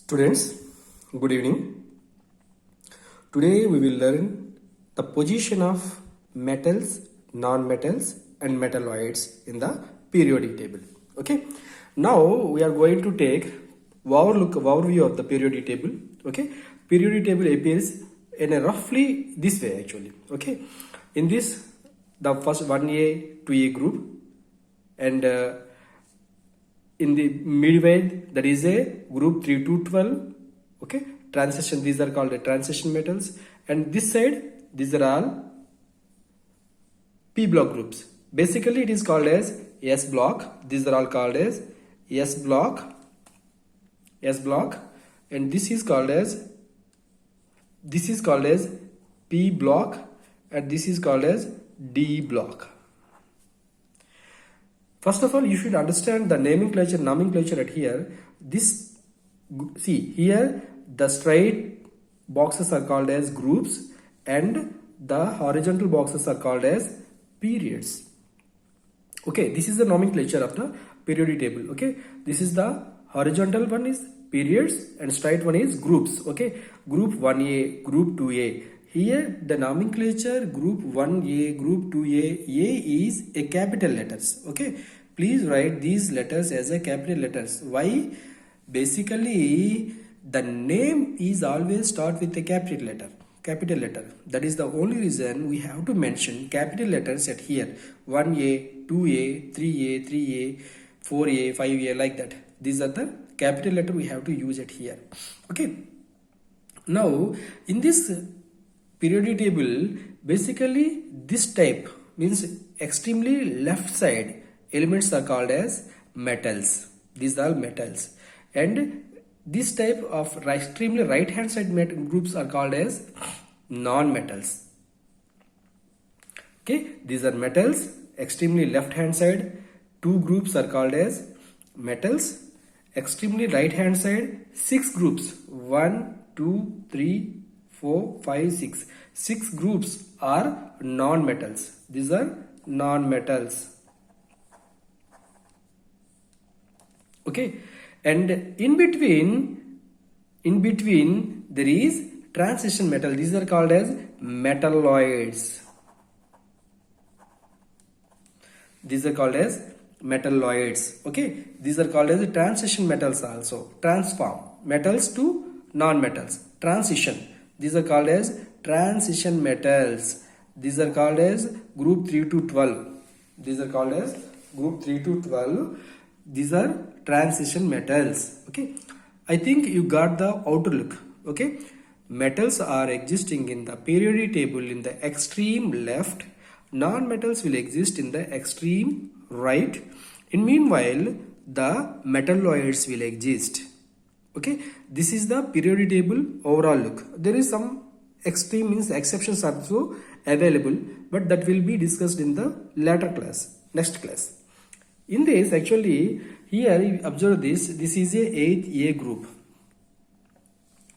Students, good evening. Today we will learn the position of metals, non-metals and metalloids in the periodic table. Okay. Now we are going to take overview of the periodic table. Okay. Periodic table appears in a roughly this way actually. Okay. In this, the first 1A, 2A group, and in the midway there is a group 3 to 12. Okay, transition, these are called the transition metals, and this side these are all p block groups. Basically it is called as s block. These are all called as s block, and this is called as p block, and this is called as d block. First of all, you should understand the nomenclature at here. This, see here, the straight boxes are called as groups and the horizontal boxes are called as periods. Okay, this is the nomenclature of the periodic table. Okay, this is the horizontal one is periods and straight one is groups. Okay, group 1A, group 2A. Here the nomenclature group 1A, group 2A, A is a capital letters. Okay, please write these letters as a capital letters. Why? Basically the name is always start with a capital letter. That is the only reason we have to mention capital letters at here. 1A, 2A, 3A, 3A, 4A, 5A, like that. These are the capital letter we have to use it here. Okay, now in this periodic table, basically this type means extremely left side elements are called as metals. These are metals, and this type of extremely right hand side groups are called as non-metals. Okay, these are metals. Extremely left hand side two groups are called as metals. Extremely right hand side 6 groups, 1, 2, 3, 4, 5, 6. 6 groups are non-metals. These are non-metals. Okay, and in between there is transition metal. These are called as metalloids. Okay, these are called as transition metals also. Transform metals to non-metals. Transition. These are called as transition metals. These are called as group 3 to 12. These are called as group 3 to 12. These are transition metals. Okay, I think you got the outer look. Okay, metals are existing in the periodic table in the extreme left. Non-metals will exist in the extreme right. In meanwhile, the metalloids will exist. Okay, this is the periodic table overall look. There is some extreme means exceptions also available, but that will be discussed in the later class, next class. In this, actually, here you observe this is a 8th A group.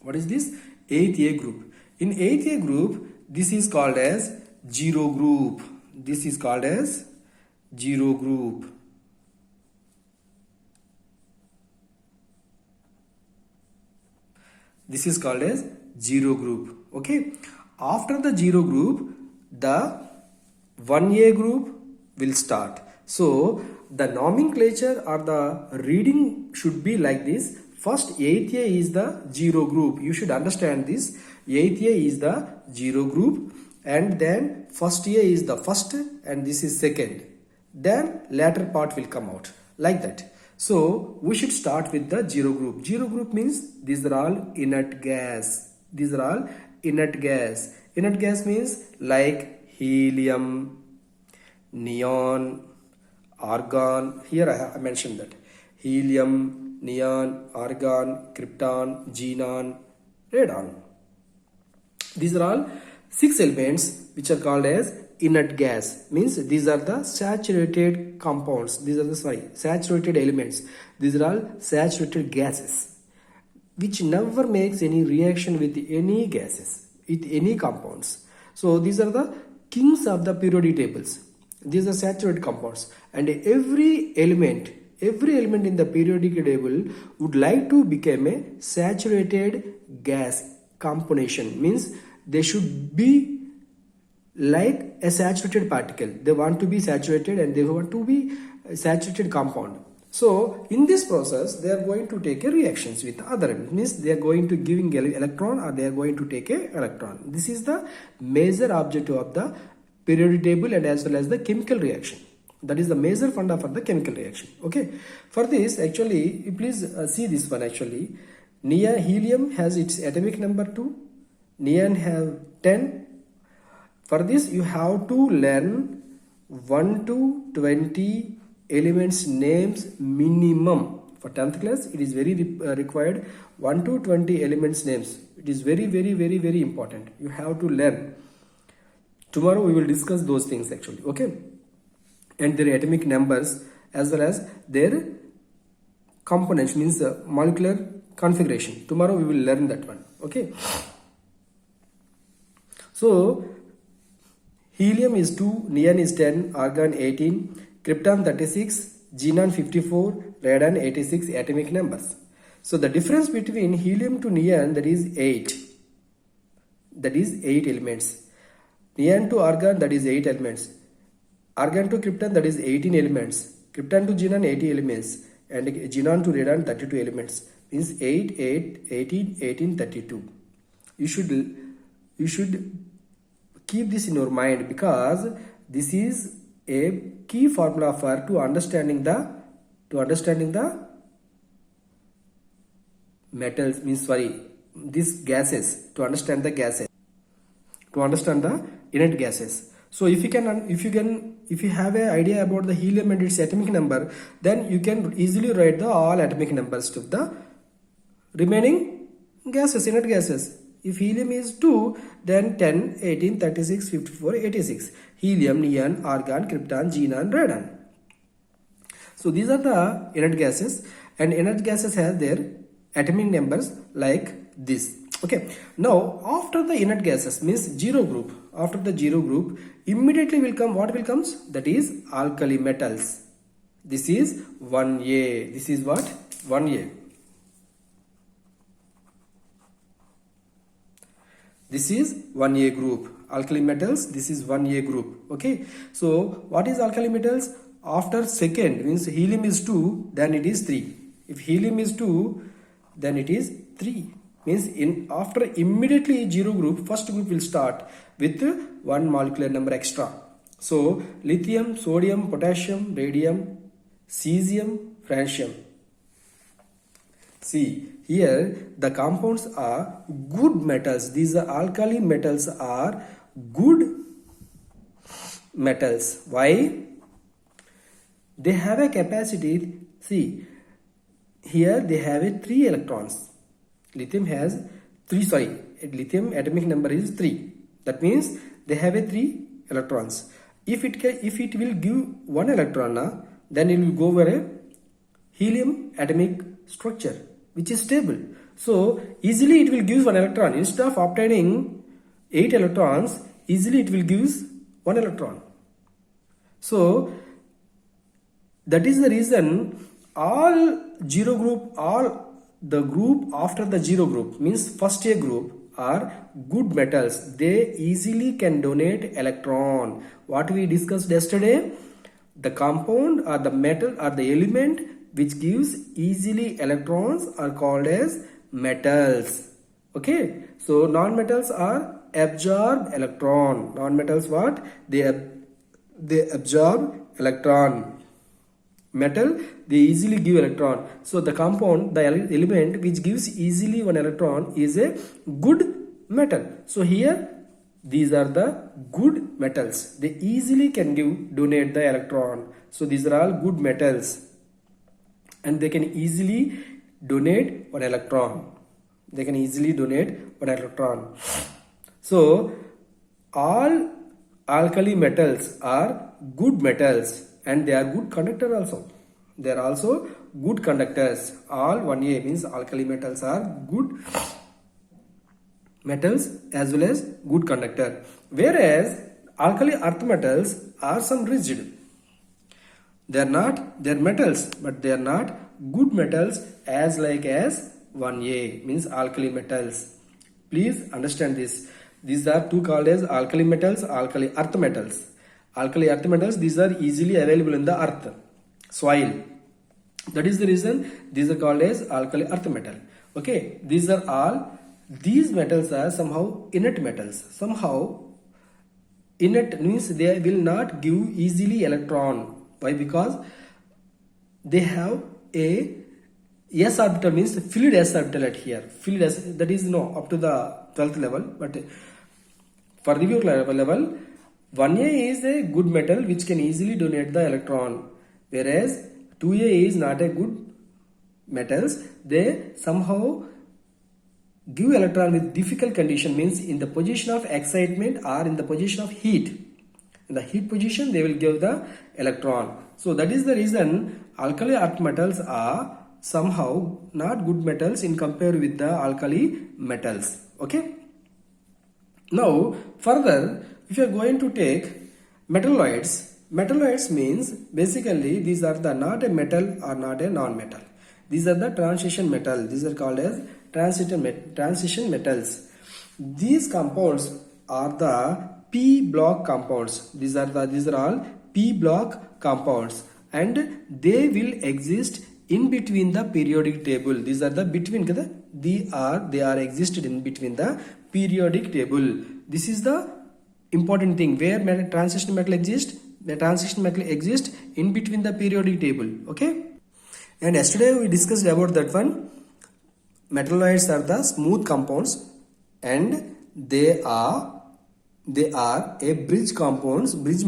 What is this? 8th A group. In 8th A group, this is called as zero group. This is called as zero group. This is called as zero group. Okay. After the zero group, the 1A group will start. So the nomenclature or the reading should be like this. First 8th A is the zero group. You should understand this. 8th A is the zero group, and then first A is the first and this is second. Then latter part will come out like that. So we should start with the zero group. Zero group means these are all inert gas. These are all inert gas. Inert gas means like helium, neon, argon. Here I mentioned that. Helium, neon, argon, krypton, xenon, radon. These are all 6 elements which are called as inert gas. Means these are the saturated compounds. These are the saturated elements. These are all saturated gases which never makes any reaction with any gases, with any compounds. So these are the kings of the periodic tables. These are saturated compounds, and every element Every element in the periodic table would like to become a saturated gas combination. Means they should be like a saturated particle. They want to be saturated and they want to be a saturated compound. So in this process, they are going to take a reactions with other elements. Means they are going to giving electron or they are going to take a electron. This is the major objective of the periodic table and as well as the chemical reaction. That is the major funda for the chemical reaction. Okay. For this, actually, please see this one actually. Helium has its atomic number 2. Neon have 10. For this, you have to learn 1 to 20 elements names minimum. For 10th class, it is very required 1 to 20 elements names. It is very, very, very, very important. You have to learn. Tomorrow we will discuss those things actually. Okay. And their atomic numbers as well as their components, means molecular configuration. Tomorrow we will learn that one. Okay. So helium is 2, neon is 10, argon 18, krypton 36, xenon 54, radon 86 atomic numbers. So the difference between helium to neon, that is 8. That is 8 elements. Neon to argon, that is 8 elements. Argon to krypton, that is 18 elements. Krypton to xenon, 80 elements. And xenon to radon, 32 elements. Means 8, 8, 18, 18, 32. You should keep this in your mind because this is a key formula for to understanding the metals, means these gases, to understand the gases, to understand the inert gases. So if you have an idea about the helium and its atomic number, then you can easily write the all atomic numbers to the remaining gases, inert gases. If helium is 2, then 10, 18, 36, 54, 86. Helium, neon, argon, krypton, xenon, radon. So these are the inert gases, and inert gases have their atomic numbers like this. Okay. Now after the inert gases, means zero group. After the zero group, immediately will come what will comes? That is alkali metals. This is 1A. This is what? 1A. This is 1A group. Alkali metals, this is 1A group. Okay. So what is alkali metals? After second, means helium is 2, then it is 3. If helium is 2, then it is 3. Means after immediately zero group, first group will start with one molecular number extra. So lithium, sodium, potassium, radium, cesium, francium. See, here the compounds are good metals. These are alkali metals are good metals. Why? They have a capacity. See, here they have a 3 electrons. Lithium has 3, lithium atomic number is 3. That means they have a 3 electrons. If it will give 1 electron, then it will go over a helium atomic structure, which is stable. So easily it will give 1 electron. Instead of obtaining 8 electrons, easily it will give 1 electron. So that is the reason all zero group, all the group after the zero group, means first A group, are good metals. They easily can donate electron. What we discussed yesterday, the compound or the metal or the element which gives easily electrons are called as metals. Okay. So non-metals are absorb electron. Non-metals what? They absorb electron. Metal, they easily give electron. So the compound, the element which gives easily 1 electron is a good metal. So here these are the good metals. They easily can donate the electron. So these are all good metals, and they can easily donate 1 electron. They can easily donate 1 electron. So all alkali metals are good metals, and they are good conductor also. They are also good conductors. All 1A means alkali metals are good metals as well as good conductor. Whereas alkali earth metals are some rigid. They are not, they are metals, but they are not good metals as like as 1A means alkali metals. Please understand this. These are two called as alkali metals, alkali earth metals. Alkali earth metals, these are easily available in the earth, soil. That is the reason these are called as alkali earth metal. Okay, these are all, these metals are somehow inert metals. Somehow inert means they will not give easily electron. Why? Because they have a s orbital, means filled s orbital at here. Filled s, that is no up to the 12th level, but for review level 1A is a good metal which can easily donate the electron, whereas 2A is not a good metals. They somehow give electron with difficult condition, means in the position of excitement or in the position of heat. In the heat position they will give the electron. So that is the reason alkali earth metals are somehow not good metals in compare with the alkali metals. Okay. Now further, if you are going to take metalloids, metalloids means basically these are the not a metal or not a non-metal. These are the transition metal. These are called as transition metals. These compounds are the p block compounds. These are all p block compounds, and they will exist in between the periodic table. These are the between, they are existed in between the periodic table. This is the important thing, where transition metal exists. The transition metal exists in between the periodic table. Okay, and yesterday we discussed about that one. Metalloids are the smooth compounds, and they are a bridge compounds, bridge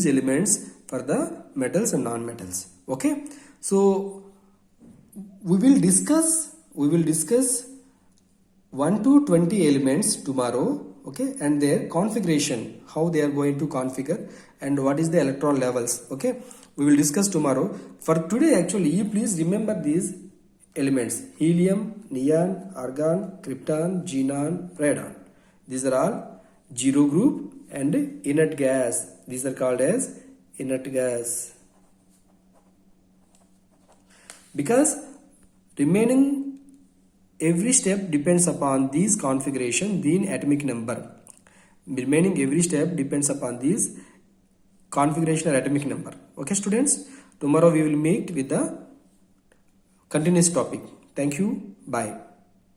elements for the metals and non-metals. Okay, so we will discuss 1 to 20 elements tomorrow. Okay, and their configuration, how they are going to configure, and what is the electron levels. Okay, we will discuss tomorrow. For today actually, you please remember these elements: helium, neon, argon, krypton, xenon, radon. These are all zero group and inert gas. These are called as inert gas. Because remaining every step depends upon these configuration, the atomic number. Remaining every step depends upon these configuration or atomic number. Okay students, tomorrow we will meet with the continuous topic. Thank you. Bye.